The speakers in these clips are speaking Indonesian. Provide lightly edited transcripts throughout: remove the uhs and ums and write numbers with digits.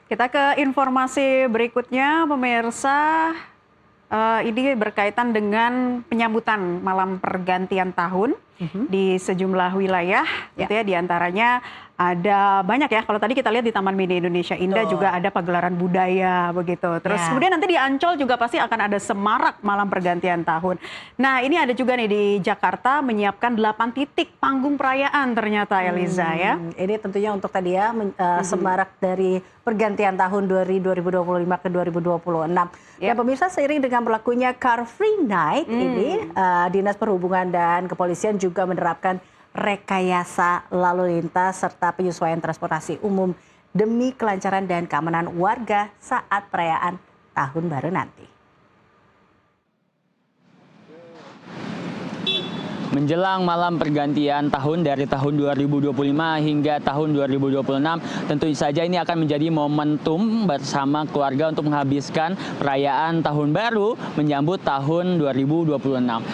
Kita ke informasi berikutnya, pemirsa. Ini berkaitan dengan penyambutan malam pergantian tahun di sejumlah wilayah, gitu ya. Di antaranya ada banyak ya. Kalau tadi kita lihat di Taman Mini Indonesia Indah juga ada pagelaran budaya begitu. Terus kemudian nanti di Ancol juga pasti akan ada semarak malam pergantian tahun. Nah, ini ada juga nih di Jakarta menyiapkan 8 titik panggung perayaan ternyata, Eliza ya. Ini tentunya untuk tadi ya semarak dari pergantian tahun dari 2025 ke 2026. Ya pemirsa, seiring dengan berlakunya Car Free Night ini, Dinas Perhubungan dan Kepolisian juga menerapkan rekayasa lalu lintas serta penyesuaian transportasi umum demi kelancaran dan keamanan warga saat perayaan Tahun Baru nanti. Menjelang malam pergantian tahun dari tahun 2025 hingga tahun 2026, tentu saja ini akan menjadi momentum bersama keluarga untuk menghabiskan perayaan Tahun Baru menyambut tahun 2026.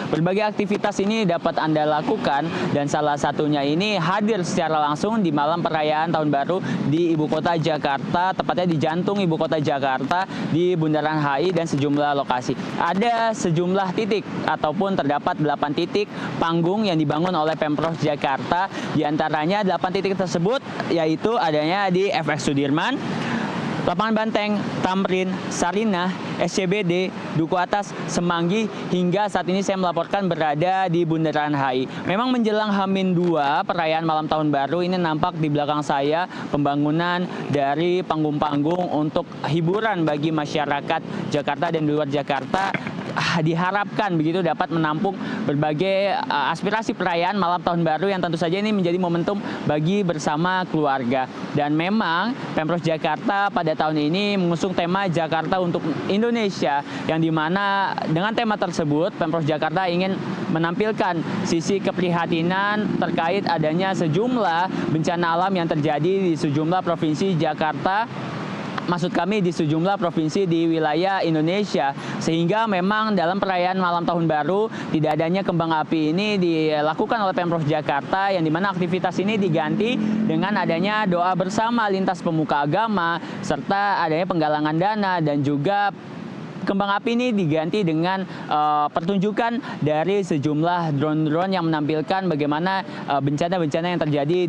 Berbagai aktivitas ini dapat Anda lakukan dan salah satunya ini hadir secara langsung di malam perayaan Tahun Baru di Ibu Kota Jakarta, tepatnya di jantung Ibu Kota Jakarta di Bundaran HI dan sejumlah lokasi. Ada sejumlah titik ataupun terdapat 8 titik panggung yang dibangun oleh Pemprov Jakarta. Di antaranya 8 titik tersebut yaitu adanya di FX Sudirman, Lapangan Banteng, Tamrin, Sarinah, SCBD, Duku Atas, Semanggi, hingga saat ini saya melaporkan berada di Bundaran HI. Memang menjelang H-2 perayaan malam tahun baru ini nampak di belakang saya pembangunan dari panggung-panggung untuk hiburan bagi masyarakat Jakarta dan di luar Jakarta diharapkan begitu dapat menampung berbagai aspirasi perayaan malam tahun baru yang tentu saja ini menjadi momentum bagi bersama keluarga. Dan memang Pemprov Jakarta pada tahun ini mengusung tema Jakarta untuk Indonesia, yang dimana dengan tema tersebut Pemprov Jakarta ingin menampilkan sisi keprihatinan terkait adanya sejumlah bencana alam yang terjadi di sejumlah provinsi Jakarta, maksud kami di sejumlah provinsi di wilayah Indonesia, sehingga memang dalam perayaan malam tahun baru tidak adanya kembang api ini dilakukan oleh Pemprov Jakarta, yang dimana aktivitas ini diganti dengan adanya doa bersama lintas pemuka agama serta adanya penggalangan dana, dan juga kembang api ini diganti dengan pertunjukan dari sejumlah drone-drone yang menampilkan bagaimana bencana-bencana yang terjadi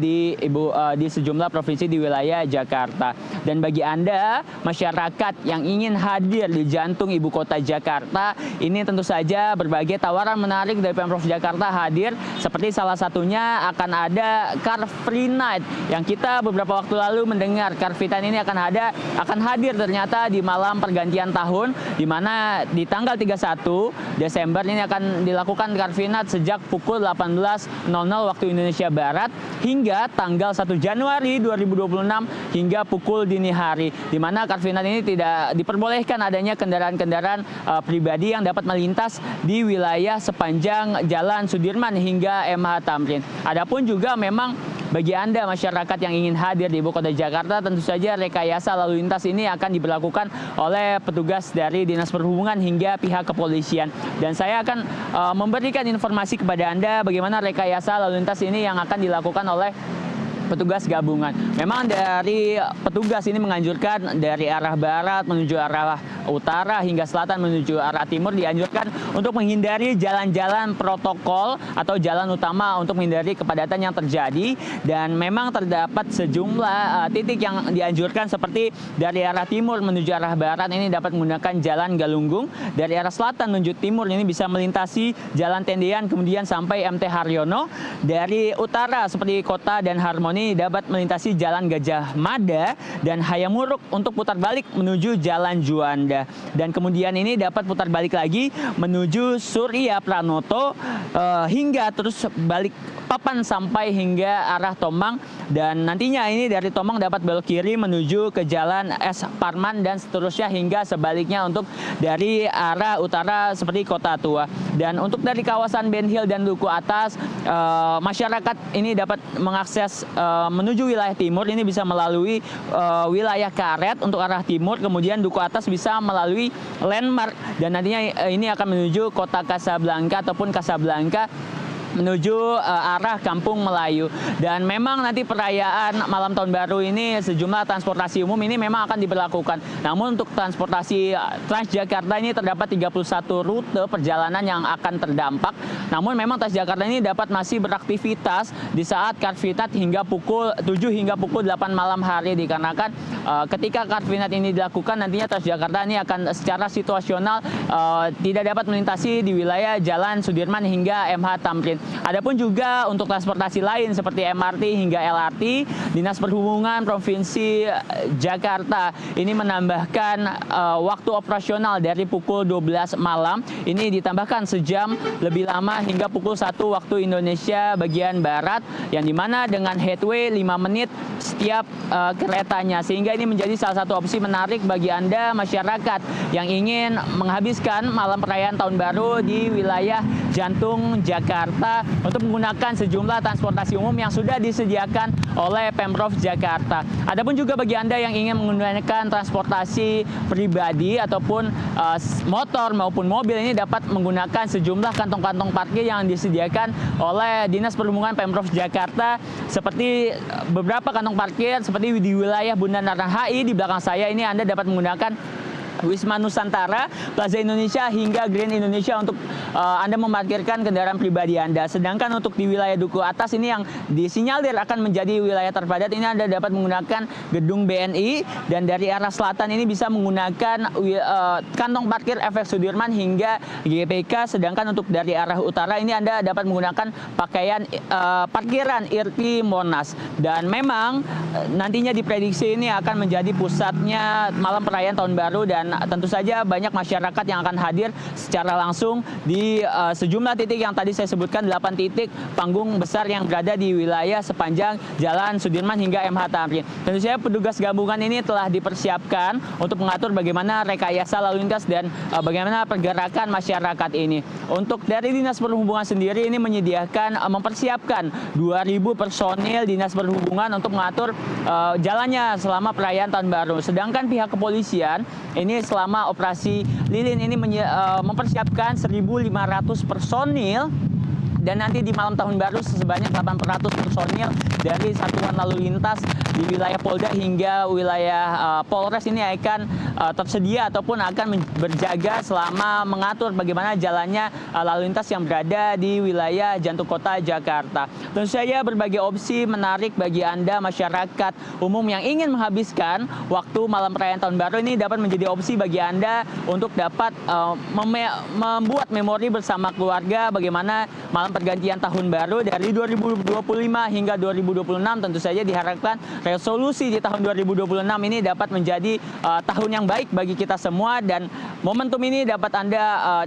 di sejumlah provinsi di wilayah Jakarta. Dan bagi Anda, masyarakat yang ingin hadir di jantung Ibu Kota Jakarta, ini tentu saja berbagai tawaran menarik dari Pemprov Jakarta hadir, seperti salah satunya akan ada Car Free Night yang kita beberapa waktu lalu mendengar. Car Free Night ini akan hadir ternyata di malam pergantian tahun, di mana di tanggal 31 Desember ini akan dilakukan Car Free Night sejak pukul 18.00 waktu Indonesia Barat hingga tanggal 1 Januari 2026 hingga pukul dini hari, di mana Car Free Night ini tidak diperbolehkan adanya kendaraan-kendaraan pribadi yang dapat melintas di wilayah sepanjang Jalan Sudirman hingga MH Tamrin. Adapun juga memang bagi Anda masyarakat yang ingin hadir di Ibu Kota Jakarta, tentu saja rekayasa lalu lintas ini akan diberlakukan oleh petugas dari Dinas Perhubungan hingga pihak kepolisian. Dan saya akan memberikan informasi kepada Anda bagaimana rekayasa lalu lintas ini yang akan dilakukan oleh petugas gabungan. Memang dari petugas ini menganjurkan dari arah barat menuju arah utara hingga selatan menuju arah timur dianjurkan untuk menghindari jalan-jalan protokol atau jalan utama untuk menghindari kepadatan yang terjadi. Dan memang terdapat sejumlah titik yang dianjurkan, seperti dari arah timur menuju arah barat ini dapat menggunakan jalan Galunggung, dari arah selatan menuju timur ini bisa melintasi jalan Tendean kemudian sampai MT Haryono, dari utara seperti Kota dan Harmoni dapat melintasi jalan Gajah Mada dan Hayamuruk untuk putar balik menuju jalan Juanda, dan kemudian ini dapat putar balik lagi menuju Surya Pranoto hingga terus balik Papan sampai hingga arah Tomang, dan nantinya ini dari Tomang dapat belok kiri menuju ke jalan S Parman dan seterusnya hingga sebaliknya untuk dari arah utara seperti Kota Tua. Dan untuk dari kawasan Ben Hill dan Duku Atas, masyarakat ini dapat mengakses menuju wilayah timur ini bisa melalui wilayah Karet untuk arah timur, kemudian Duku Atas bisa melalui Landmark, dan nantinya ini akan menuju Kota Kasablanka ataupun Kasablanka menuju arah Kampung Melayu. Dan memang nanti perayaan malam tahun baru ini sejumlah transportasi umum ini memang akan diberlakukan. Namun untuk transportasi Transjakarta ini terdapat 31 rute perjalanan yang akan terdampak. Namun memang Transjakarta ini dapat masih beraktivitas di saat Car Free Night hingga pukul 7 hingga pukul 8 malam hari, dikarenakan ketika Car Free Night ini dilakukan nantinya Transjakarta ini akan secara situasional tidak dapat melintasi di wilayah Jalan Sudirman hingga MH Tamrin. Adapun juga untuk transportasi lain seperti MRT hingga LRT, Dinas Perhubungan Provinsi Jakarta ini menambahkan waktu operasional dari pukul 12 malam ini ditambahkan sejam lebih lama hingga pukul 1 waktu Indonesia bagian Barat, yang dimana dengan headway 5 menit setiap keretanya, sehingga ini menjadi salah satu opsi menarik bagi Anda masyarakat yang ingin menghabiskan malam perayaan tahun baru di wilayah jantung Jakarta untuk menggunakan sejumlah transportasi umum yang sudah disediakan oleh Pemprov Jakarta. Adapun juga bagi Anda yang ingin menggunakan transportasi pribadi ataupun motor maupun mobil, ini dapat menggunakan sejumlah kantong-kantong parkir yang disediakan oleh Dinas Perhubungan Pemprov Jakarta, seperti beberapa kantong parkir seperti di wilayah Bundaran HI di belakang saya ini Anda dapat menggunakan Wisma Nusantara, Plaza Indonesia hingga Grand Indonesia untuk Anda memarkirkan kendaraan pribadi Anda. Sedangkan untuk di wilayah Duku Atas ini yang disinyalir akan menjadi wilayah terpadat, ini Anda dapat menggunakan gedung BNI, dan dari arah selatan ini bisa menggunakan kantong parkir efek Sudirman hingga GPK. Sedangkan untuk dari arah utara ini Anda dapat menggunakan parkiran IRT Monas. Dan memang nantinya diprediksi ini akan menjadi pusatnya malam perayaan tahun baru, dan tentu saja banyak masyarakat yang akan hadir secara langsung di sejumlah titik yang tadi saya sebutkan, 8 titik panggung besar yang berada di wilayah sepanjang Jalan Sudirman hingga MH Tamrin. Tentu saja petugas gabungan ini telah dipersiapkan untuk mengatur bagaimana rekayasa lalu lintas dan bagaimana pergerakan masyarakat ini. Untuk dari Dinas Perhubungan sendiri ini menyediakan mempersiapkan 2.000 personil Dinas Perhubungan untuk mengatur jalannya selama perayaan tahun baru. Sedangkan pihak kepolisian ini selama operasi lilin ini mempersiapkan 1.500 personil, dan nanti di malam tahun baru sebanyak 800 personil dari satuan lalu lintas di wilayah Polda hingga wilayah Polres ini akan tersedia ataupun akan berjaga selama mengatur bagaimana jalannya lalu lintas yang berada di wilayah jantung kota Jakarta. Tentu saja berbagai opsi menarik bagi Anda masyarakat umum yang ingin menghabiskan waktu malam perayaan tahun baru ini dapat menjadi opsi bagi Anda untuk dapat membuat memori bersama keluarga bagaimana malam pergantian tahun baru dari 2025 hingga 2026. Tentu saja diharapkan resolusi di tahun 2026 ini dapat menjadi tahun yang baik bagi kita semua, dan momentum ini dapat Anda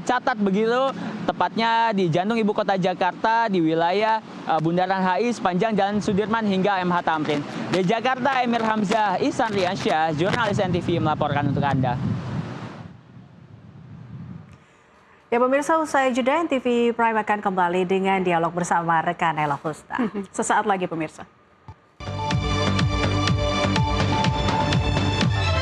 catat begitu tepatnya di jantung ibu kota Jakarta di wilayah Bundaran HI sepanjang Jalan Sudirman hingga MH Tamrin. Dari Jakarta, Emir Hamzah, Ihsan Riansyah, jurnalis NTV melaporkan untuk Anda. Ya pemirsa, usai jeda NTV Prime akan kembali dengan dialog bersama rekan Ella Husna. Sesaat lagi pemirsa.